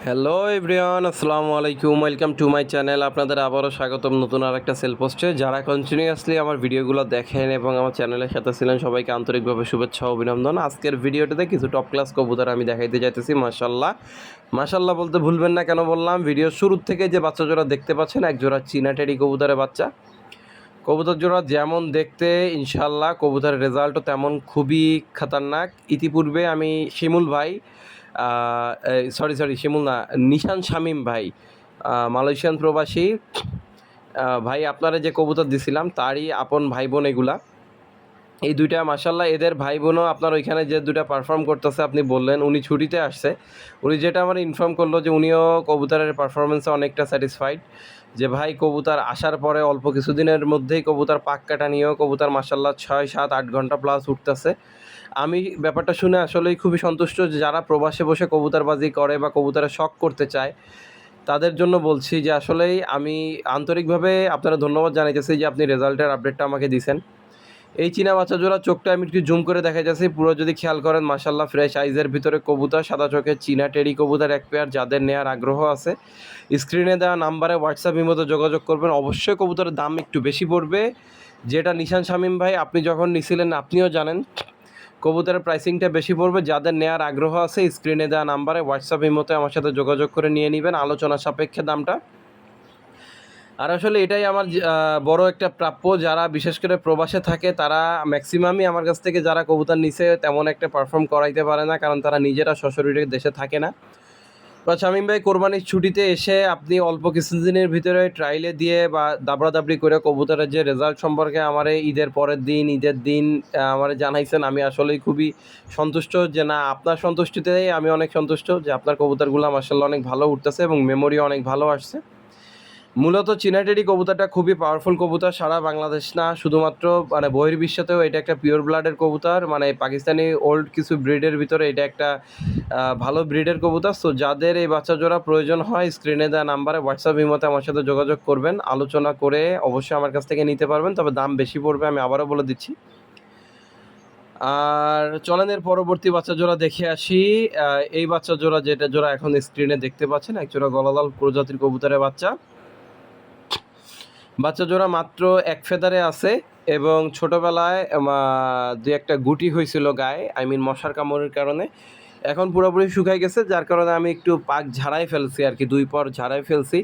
Hello everyone, আসসালামু আলাইকুম। Welcome to my channel. আপনাদের আবারও স্বাগতম নতুন আর একটা সেল পোস্টে। যারা কন্টিনিউয়াসলি আমার ভিডিওগুলো দেখেন এবং আমার চ্যানেলের সাথে ছিলেন, সবাইকে আন্তরিকভাবে শুভেচ্ছা ও অভিনন্দন। আজকের ভিডিওটিতে কিছু টপ ক্লাস কবুতর আমি দেখাইতে যাইতেছি। মাশাল্লাহ মাশাল্লাহ বলতে ভুলবেন না। কেন বললাম, ভিডিওর শুরুর থেকে যে বাচ্চা জোড়া দেখতে পাচ্ছেন, এক জোড়া চীনা টেডি কবুতরের বাচ্চা। কবুতর জোড়া যেমন দেখতে, ইনশাল্লাহ কবুতরের রেজাল্টও তেমন খুবই খতরনাক। ইতিপূর্বে আমি শিমুল ভাই, সরি শিমুল না, নিশান শামীম ভাই, মালয়েশিয়ান প্রবাসী ভাই, আপনারা যে কবুতর দিছিলাম তারই আপন ভাই বোন এগুলা। এই দুইটা মাশাল্লাহ, এদের ভাই বোনও আপনার ওইখানে যে দুইটা পারফর্ম করতেছে, আপনি বললেন উনি ছুটিতে আসছে। উনি যেটা আমার ইনফর্ম করলো যে উনিও কবুতরের পারফরমেন্সে অনেকটা স্যাটিসফাইড। যে ভাই কবুতর আসার পরে অল্প কিছুদিনের মধ্যেই কবুতর পাক কাটা নিয়েও কবুতর মাশাল্লাহ 6, 7, 8 ঘন্টা প্লাস উঠতেছে। আমি ব্যাপারটা শুনে আসলেই খুবই সন্তুষ্ট। যে যারা প্রবাসে বসে কবুতরবাজি করে বা কবুতরের শখ করতে চায়, তাদের জন্য বলছি যে আসলেই আমি আন্তরিকভাবে আপনারা ধন্যবাদ জানাইতেছি যে আপনি রেজাল্টের আপডেটটা আমাকে দিছেন। এই চীনা বাচ্চা জোড়া চোখটা আমি একটু জুম করে দেখা যাচ্ছে, পুরো যদি খেয়াল করেন মাশাল্লাহ ফ্রেশ আইজের ভিতরে কবুতর, সাদা চোখের চীনা টেডি কবুতর এক পেয়ার। যাদের নেওয়ার আগ্রহ আছে, স্ক্রিনে দেওয়া নাম্বারে হোয়াটসঅ্যাপ মতো যোগাযোগ করবেন। অবশ্যই কবুতরের দাম একটু বেশি পড়বে। যেটা নিশান শামীম ভাই আপনি যখন নিছিলেন আপনিও জানেন কবুতরের প্রাইসিংটা বেশি পড়বে। যাদের নেওয়ার আগ্রহ আছে, স্ক্রিনে দেওয়া নাম্বারে হোয়াটসঅ্যাপ মতো আমার সাথে যোগাযোগ করে নিয়ে নেবেন, আলোচনা সাপেক্ষে দামটা। আর আসলে এটাই আমার বড় একটা প্রাপ্য। যারা বিশেষ করে প্রবাসে থাকে তারা ম্যাক্সিমামই আমার কাছ থেকে যারা কবুতর নিছে তেমন একটা পারফর্ম করাইতে পারে না, কারণ তারা নিজেরা সশরীরে দেশে থাকে না। বা শামীম ভাই, কোরবানির ছুটিতে এসে আপনি অল্প কিছুদিনের ভিতরে ট্রাইলে দিয়ে বা দাবড়াদাবড়ি করে কবুতরের যে রেজাল্ট সম্পর্কে আমার ঈদের পরের দিন, ঈদের দিন আমার জানাইছেন। আমি আসলেই খুবই সন্তুষ্ট যে না, আপনার সন্তুষ্টিতেই আমি অনেক সন্তুষ্ট যে আপনার কবুতরগুলো মাশাআল্লাহ অনেক ভালো উঠতেছে এবং মেমোরিও অনেক ভালো আসছে। মূলত চীনা টেডি কবুতরটা খুবই পাওয়ারফুল কবুতর। সারা বাংলাদেশ না, শুধুমাত্র মানে বহির্বিশ্বেতেও এটা একটা পিওর ব্লাডের কবুতর। মানে পাকিস্তানি ওল্ড কিছু ব্রিডের ভিতরে এটা একটা ভালো ব্রিডের কবুতর। সো যাদের এই বাচ্চা জোড়া প্রয়োজন হয়, স্ক্রিনে দেওয়া নাম্বারে হোয়াটসঅ্যাপ মতে আমার সাথে যোগাযোগ করবেন, আলোচনা করে অবশ্যই আমার কাছ থেকে নিতে পারবেন। তবে দাম বেশি পড়বে, আমি আবারও বলে দিচ্ছি। আর চলেন এর পরবর্তী বাচ্চা জোড়া দেখে আসি। এই বাচ্চা জোড়া, যেটা জোড়া এখন স্ক্রিনে দেখতে পাচ্ছেন, এক জোড়া গলালাল প্রজাতির কবুতরের বাচ্চা। বাচ্চা জোড়া মাত্র এক ফেদারে আছে এবং ছোটোবেলায় দু একটা গুটি হয়েছিল গায়ে, মশার কামড়ের কারণে। এখন পুরোপুরি শুকাই গেছে, যার কারণে আমি একটু পাক ঝাড়াই ফেলছি আর কি, 2 পর ঝাড়াই ফেলছি।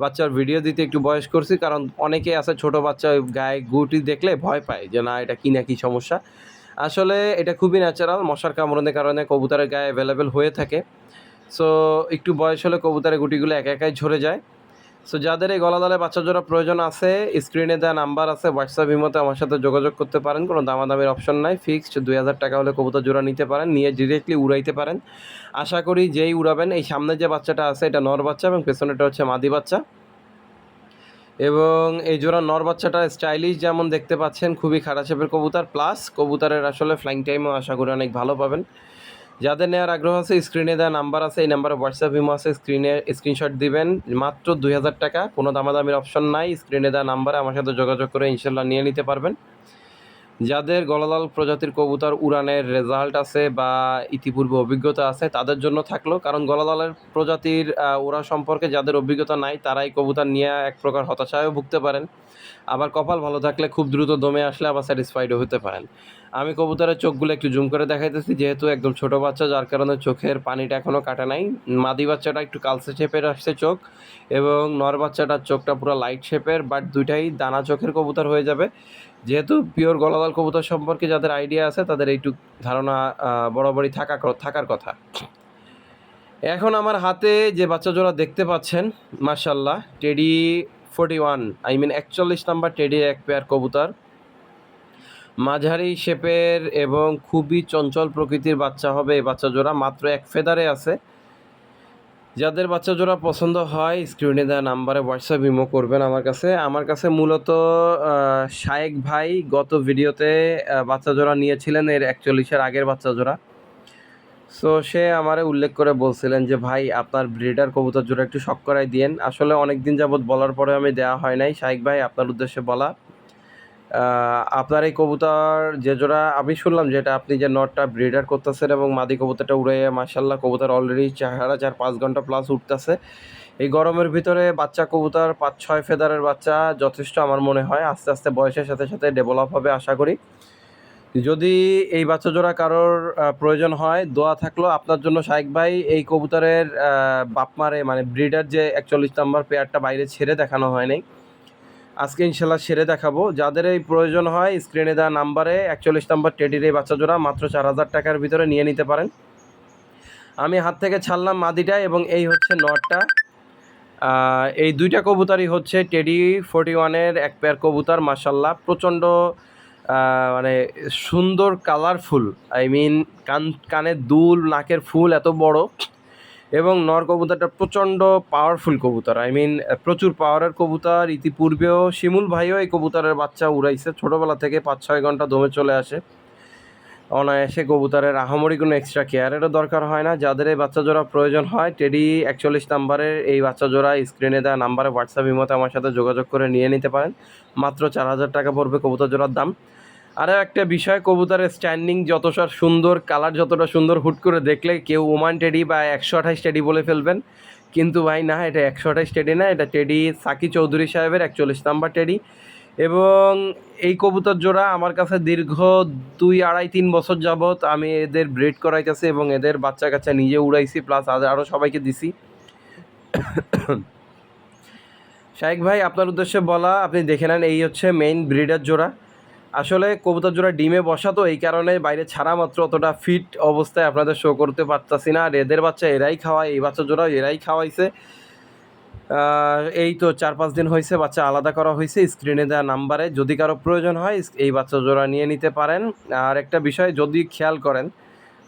বাচ্চার ভিডিও দিতে একটু বয়স করছি, কারণ অনেকেই আছে ছোটো বাচ্চা গায়ে গুটি দেখলে ভয় পায় যে না এটা কি না কি সমস্যা। আসলে এটা খুবই ন্যাচারাল, মশার কামড়ের কারণে কবুতরের গায়ে অ্যাভেলেবেল হয়ে থাকে। সো একটু বয়স হলে কবুতরের গুটিগুলো একা একাই ঝরে যায়। সো যাদের এই গলাদলে বাচ্চা জোড়া প্রয়োজন আছে, স্ক্রিনে দেওয়া নাম্বার আছে, হোয়াটসঅ্যাপ মতে আমার সাথে যোগাযোগ করতে পারেন। কোনো দামাদামির অপশন নাই, ফিক্সড 2000 টাকা হলে কবুতর জোড়া নিতে পারেন, নিয়ে ডিরেক্টলি উড়াইতে পারেন। আশা করি যেই উড়াবেন, এই সামনে যে বাচ্চাটা আছে এটা নর বাচ্চা এবং পেছনেটা হচ্ছে মাদি বাচ্চা। এবং এই জোড়া নর বাচ্চাটা স্টাইলিশ যেমন দেখতে পাচ্ছেন, খুবই খাড়া শেপের কবুতর, প্লাস কবুতরের আসলে ফ্লাইং টাইমও আশা করি অনেক ভালো পাবেন। যাদের নেওয়ার আগ্রহ আছে, স্ক্রিনে দেওয়া নাম্বার আছে, এই নাম্বারে হোয়াটসঅ্যাপ আছে, স্ক্রিনশট দিবেন। মাত্র 2000 টাকা, কোনো দামাদামির অপশন নাই। স্ক্রিনে দেওয়া নাম্বারে আমার সাথে যোগাযোগ করে ইনশাল্লাহ নিয়ে নিতে পারবেন। যাদের গলালাল প্রজাতির কবুতর উড়ানের রেজাল্ট আছে বা ইতিপূর্বে অভিজ্ঞতা আছে তাদের জন্য থাকলো, কারণ গলালালের প্রজাতির উড়া সম্পর্কে যাদের অভিজ্ঞতা নাই তারাই কবুতর নিয়ে এক প্রকার হতাশায়ও ভুগতে পারেন। আবার কপাল ভালো থাকলে খুব দ্রুত দমে আসলে আবার স্যাটিসফাইডও হতে পারেন। আমি কবুতরের চোখগুলো একটু জুম করে দেখাইতেছি, যেহেতু একদম ছোট বাচ্চা যার কারণে চোখের পানিটা এখনও কাটে নাই। মাদি বাচ্চাটা একটু কালসে শেপের আসছে চোখ, এবং নর বাচ্চাটার চোখটা পুরো লাইট শেপের, বাট দুইটাই দানা চোখের কবুতর হয়ে যাবে। যেহেতু পিওর গলালাল কবুতর সম্পর্কে যাদের আইডিয়া আছে তাদের এইটুক ধারণা বরাবরই থাকার কথা। এখন আমার হাতে যে বাচ্চা জোড়া দেখতে পাচ্ছেন, মাশাল্লাহ টেডি 41, 41 নাম্বার টেডি এক পেয়ার কবুতর, মাঝারি শেপের এবং খুবই চঞ্চল প্রকৃতির বাচ্চা হবে এই বাচ্চা জোড়া। মাত্র এক ফেদারে আছে। যাদের বাচ্চা জোড়া পছন্দ হয়, স্ক্রিনে দেওয়া নাম্বারে হোয়াটসঅ্যাপ করবেন আমার কাছে মূলত শায়েক ভাই গত ভিডিওতে বাচ্চা জোড়া নিয়েছিলেন, এর 41-এর আগের বাচ্চা জোড়া। সো সে আমারে উল্লেখ করে বলছিলেন যে ভাই আপনার ব্রিডার কবুতর জোড়া একটু শখ করাই দিয়েন। আসলে অনেক দিন যাবৎ বলার পরে আমি দেওয়া হয় নাই। শায়েক ভাই, আপনার উদ্দেশ্যে বলা, আপনার এই কবুতর যে জোড়া আমি শুনলাম যেটা আপনি যে নটটা ব্রিডার করতেছেন এবং মাদি কবুতরটা উড়ে মাশাল্লাহ কবুতর অলরেডি 4.5 ঘন্টা প্লাস উঠতেছে। এই গরমের ভিতরে বাচ্চা কবুতর 5-6 ফেদারের বাচ্চা যথেষ্ট আমার মনে হয়, আস্তে আস্তে বয়সের সাথে সাথে ডেভেলপ হবে আশা করি। যদি এই বাচ্চা জোড়া কারোর প্রয়োজন হয়, দোয়া থাকলো আপনার জন্য শাইক ভাই। এই কবুতরের বাপমারে মানে ব্রিডার যে 41 নম্বর পেয়ারটা বাইরে ছেড়ে দেখানো হয় নাই, আজকে ইনশাল্লাহ সেরে দেখাবো। যাদের এই প্রয়োজন হয় স্ক্রিনে দেওয়া নাম্বারে 41 নম্বর টেডির এই বাচ্চা জোড়া মাত্র 4,000 টাকার ভিতরে নিয়ে নিতে পারেন। আমি হাত থেকে ছাড়লাম মাদিটা এবং এই হচ্ছে নটটা। এই দুইটা কবুতরই হচ্ছে টেডি 41-এর এক পেয়ার কবুতর। মাশাল্লাহ প্রচণ্ড মানে সুন্দর কালারফুল, আই মিন কানের দুল, নাকের ফুল এত বড়, এবং নর কবুতরটা প্রচণ্ড পাওয়ারফুল কবুতর, আই মিন প্রচুর পাওয়ারের কবুতর। ইতিপূর্বেও শিমুল ভাইও এই কবুতরের বাচ্চা উড়াইছে, ছোটোবেলা থেকে 5-6 ঘন্টা দমে চলে আসে অনায়াসে। কবুতরের আহামরি কোনো এক্সট্রা কেয়ারেরও দরকার হয় না। যাদের এই বাচ্চা জোড়া প্রয়োজন হয় টেডি 41 নাম্বারের এই বাচ্চা জোড়া স্ক্রিনে দেওয়া নাম্বারে হোয়াটসঅ্যাপ ইমোতে আমার সাথে যোগাযোগ করে নিয়ে নিতে পারেন। মাত্র 4,000 টাকা পড়বে কবুতর জোড়ার দাম। আরও একটা বিষয়, কবুতরের স্ট্যান্ডিং যতটা সুন্দর, কালার যতটা সুন্দর, হুট করে দেখলে কেউ ওমান টেডি বা 128 টেডি বলে ফেলবেন, কিন্তু ভাই না, এটা 128 টেডি না, এটা টেডি সাকি চৌধুরী সাহেবের 41 নাম্বার টেডি। এবং এই কবুতর জোড়া আমার কাছে দীর্ঘ 2-2.5-3 বছর যাবৎ আমি এদের ব্রিড করাইতেছি এবং এদের বাচ্চা কাচ্চা নিজে উড়াইছি, প্লাস আরও সবাইকে দিছি। শাইক ভাই আপনার উদ্দেশ্যে বলা, আপনি দেখে নেন, এই হচ্ছে মেইন ব্রিডার জোড়া। আসলে কবুতর জোড়া ডিমে বসা তো, এই কারণে বাইরে ছাড়া মাত্র অতটা ফিট অবস্থায় আপনাদের শো করতে পারতাছি না। আর এদের বাচ্চা এরাই খাওয়ায়, এই বাচ্চা জোড়া এরাই খাওয়াইছে। এই তো 4-5 দিন হয়েছে বাচ্চা আলাদা করা হয়েছে। স্ক্রিনে দেওয়া নাম্বারে যদি কারো প্রয়োজন হয় এই বাচ্চা জোড়া নিয়ে নিতে পারেন। আর একটা বিষয় যদি খেয়াল করেন,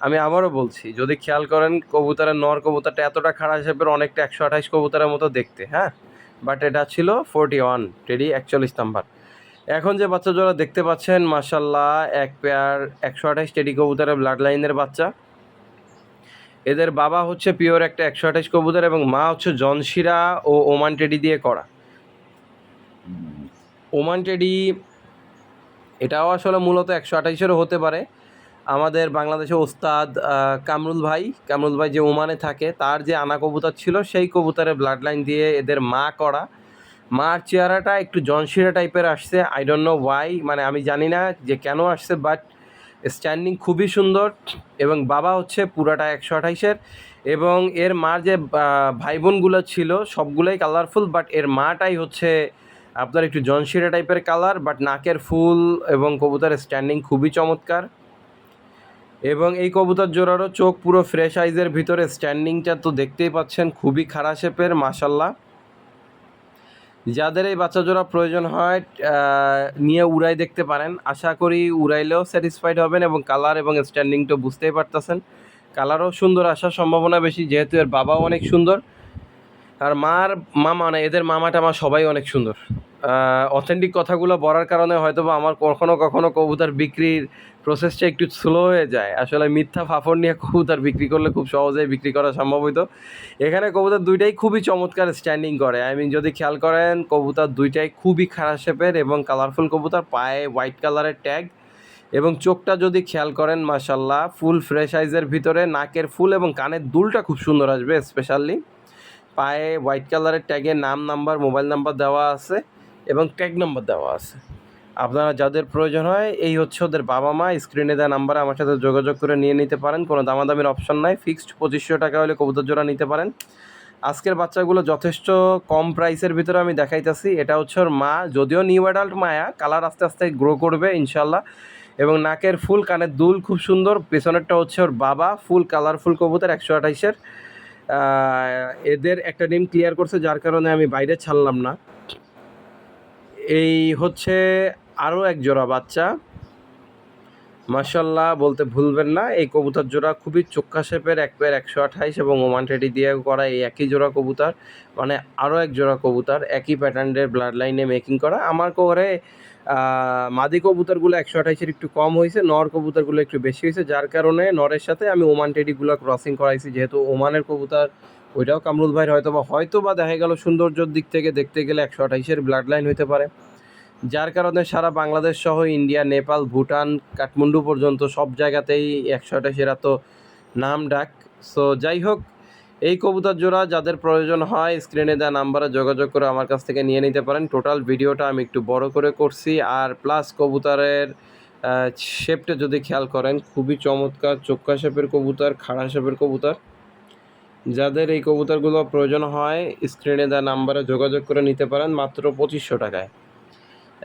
আমি আবারও বলছি, যদি খেয়াল করেন কবুতরের নর কবুতরটা এতটা খারাপ শেপের, অনেকটা 128 কবুতরের মতো দেখতে, হ্যাঁ, বাট এটা ছিল 41 টেডি 41 নাম্বার। এখন যে বাচ্চা জোড়া দেখতে পাচ্ছেন মাশাল্লাহ এক পেয়ার 128 টেডি কবুতরের ব্লাড লাইনের বাচ্চা। এদের বাবা হচ্ছে পিওর একটা 128 কবুতর এবং মা হচ্ছে জনশিরা ও ওমান টেডি দিয়ে করা। ওমান টেডি এটাও আসলে মূলত 128-এরও হতে পারে। আমাদের বাংলাদেশে ওস্তাদ কামরুল ভাই যে ওমানে থাকে, তার যে আনা কবুতর ছিল সেই কবুতরের ব্লাড লাইন দিয়ে এদের মা করা। মার চেহারাটা একটু জনশিরা টাইপের আসছে, আই ডোন্ট নো ওয়াই, মানে আমি জানি না যে কেন আসছে, বাট স্ট্যান্ডিং খুবই সুন্দর। এবং বাবা হচ্ছে পুরাটা 128-এর, এবং এর মার যে ভাই বোনগুলো ছিল সবগুলোই কালারফুল, বাট এর মাটাই হচ্ছে আপনার একটু জনশিরা টাইপের কালার, বাট নাকের ফুল এবং কবুতরের স্ট্যান্ডিং খুবই চমৎকার। এবং এই কবুতর জোড়ারও চোখ পুরো ফ্রেশ আইজের ভিতরে, স্ট্যান্ডিংটা তো দেখতেই পাচ্ছেন খুবই খারাপ শেপের মাশাল্লাহ। যাদের এই বাচ্চা জোড়া প্রয়োজন হয় নিয়ে উড়াই দেখতে পারেন, আশা করি উড়াইলেও স্যাটিসফাইড হবেন। এবং কালার এবং স্ট্যান্ডিংটা বুঝতেই পারতেছেন, কালারও সুন্দর আসার সম্ভাবনা বেশি, যেহেতু এর বাবাও অনেক সুন্দর আর মার মামা মানে এদের মামা টামা সবাই অনেক সুন্দর। অথেন্টিক কথাগুলো বলার কারণে হয়তো বা আমার কখনো কখনো কবুতর বিক্রির প্রসেসটা একটু স্লো হয়ে যায়। আসলে মিথ্যা ফাফড় নিয়ে কবুতর বিক্রি করলে খুব সহজেই বিক্রি করা সম্ভব হইতো। এখানে কবুতর দুইটাই খুবই চমৎকার স্ট্যান্ডিং করে, আই মিন যদি খেয়াল করেন কবুতর দুইটাই খুবই খারাপ শেপের এবং কালারফুল কবুতর, পায়ে হোয়াইট কালারের ট্যাগ, এবং চোখটা যদি খেয়াল করেন মাশাল্লাহ ফুল ফ্রেশ আইজের ভিতরে, নাকের ফুল এবং কানের দুলটা খুব সুন্দর আসবে। স্পেশালি পায়ে হোয়াইট কালারের ট্যাগে নাম, নাম্বার, মোবাইল নাম্বার দেওয়া আছে এবং ট্যাগ নাম্বার দেওয়া আছে। আপনারা যাদের প্রয়োজন হয় এই হচ্ছে ওদের বাবা মা, স্ক্রিনে দেওয়া নাম্বারে আমার সাথে যোগাযোগ করে নিয়ে নিতে পারেন। কোনো দামাদামির অপশন নাই, ফিক্সড 2500 টাকা হলে কবুতর জোড়া নিতে পারেন। আজকের বাচ্চাগুলো যথেষ্ট কম প্রাইসের ভিতরে আমি দেখাইতেছি। এটা হচ্ছে ওর মা, যদিও নিউ অ্যাডাল্ট মায়া, কালার আস্তে আস্তে গ্রো করবে ইনশাল্লাহ। এবং নাকের ফুল, কানের দুল খুব সুন্দর। পেছনেরটা হচ্ছে ওর বাবা, ফুল কালারফুল কবুতর 128-এর। এদের একটা ডিম ক্লিয়ার করছে, যার কারণে আমি বাইরে ছাড়লাম না। এই হচ্ছে আরও এক জোড়া বাচ্চা, মাশাল্লাহ বলতে ভুলবেন না। এই কবুতর জোড়া খুবই চোক্কা শেপের, এক পেয়ার 128 এবং ওমান টেডি দিয়ে করা এই একই জোড়া কবুতর, মানে আরও এক জোড়া কবুতর একই প্যাটার্নের ব্লাড লাইনে মেকিং করা। আমার করে মাদি কবুতরগুলো 128-এর একটু কম হয়েছে, নর কবুতরগুলো একটু বেশি হয়েছে, যার কারণে নরের সাথে আমি ওমান টেডিগুলো ক্রসিং করাইছি। যেহেতু ওমানের কবুতর ওইটাও কামরুল ভাইয়ের হয়তো বা দেখা গেল সৌন্দর্যের দিক থেকে দেখতে গেলে 128-এর ব্লাড লাইন হইতে পারে, যার কারণে সারা বাংলাদেশ সহ ইন্ডিয়া, নেপাল, ভুটান, কাঠমান্ডু পর্যন্ত সব জায়গাতেই 100টা সেরা তো নাম ডাক। সো যাই হোক, এই কবুতর জোড়া যাদের প্রয়োজন হয় স্ক্রিনে দেওয়া নাম্বারে যোগাযোগ করে আমার কাছ থেকে নিয়ে নিতে পারেন। টোটাল ভিডিওটা আমি একটু বড় করে করছি, আর প্লাস কবুতরের শেপটা যদি খেয়াল করেন খুবই চমৎকার, চোক্কা শেপের কবুতর, খাড়া শেপের কবুতর। যাদের এই কবুতরগুলো প্রয়োজন হয় স্ক্রিনে দেওয়া নাম্বারে যোগাযোগ করে নিতে পারেন মাত্র 2500 টাকায়।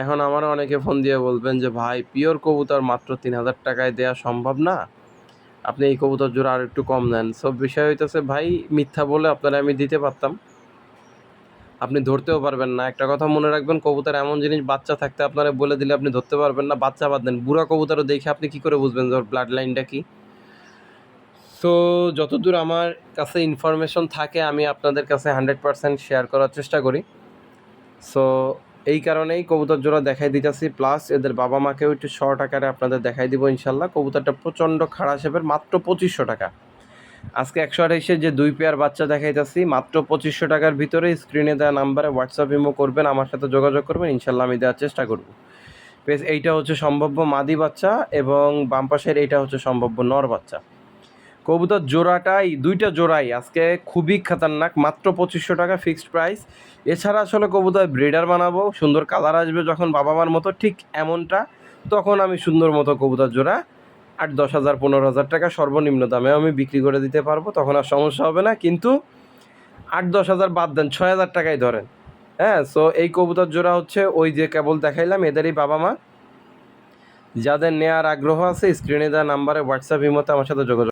এখন আমারও অনেকে ফোন দিয়ে বলবেন যে ভাই পিওর কবুতর মাত্র 3000 টাকায় দেওয়া সম্ভব না, আপনি এই কবুতর জোড়া আর একটু কম নেন। সব বিষয় হইতেছে ভাই, মিথ্যা বলে আপনারা আমি দিতে পারতাম, আপনি ধরতেও পারবেন না। একটা কথা মনে রাখবেন, কবুতর এমন জিনিস বাচ্চা থাকতে আপনারা বলে দিলে আপনি ধরতে পারবেন না। বাচ্চা বাদ দেন, বুড়া কবুতরও দেখে আপনি কি করে বুঝবেন যে ওর ব্লাড লাইনটা কী? সো যতদূর আমার কাছে ইনফরমেশন থাকে আমি আপনাদের কাছে 100% শেয়ার করার চেষ্টা করি। সো এই কারণেই কবুতর জোড়া দেখাই দিতেছি, প্লাস এদের বাবা মাকেও একটু শর্ট আকারে আপনাদের দেখাই দিব ইনশাল্লাহ। কবুতরটা প্রচণ্ড খাড়া শেপের, মাত্র 2500 টাকা। আজকে 128-এ যে 2 পেয়ার বাচ্চা দেখাইতেছি মাত্র 2500 টাকার ভিতরে। স্ক্রিনে দেওয়া নাম্বারে হোয়াটসঅ্যাপ ইমো করবেন, আমার সাথে যোগাযোগ করবেন, ইনশাল্লাহ আমি দেওয়ার চেষ্টা করব। বেশ, এইটা হচ্ছে সম্ভাব্য মাদি বাচ্চা এবং বাম পাশের এইটা হচ্ছে সম্ভাব্য নর বাচ্চা। কবুতর জোড়াটাই, দুইটা জোড়াই আজকে খুবই খাতারনাক, মাত্র 2500 টাকা ফিক্সড প্রাইস। এছাড়া আসলে কবুতর ব্রিডার বানাবো, সুন্দর কালার আসবে যখন বাবা মার মতো ঠিক এমনটা, তখন আমি সুন্দর মতো কবুতর জোড়া 8-10 হাজার 15 হাজার টাকা সর্বনিম্ন দামে আমি বিক্রি করে দিতে পারবো, তখন আর সমস্যা হবে না। কিন্তু 8-10 হাজার বাদ দেন, 6000 টাকাই ধরেন। হ্যাঁ, সো এই কবুতর জোড়া হচ্ছে ওই যে কেবল দেখাইলাম এদেরই বাবা মা। যাদের নেওয়ার আগ্রহ আছে স্ক্রিনে দেওয়া নাম্বারে হোয়াটসঅ্যাপ ইমোতে আমার সাথে যোগাযোগ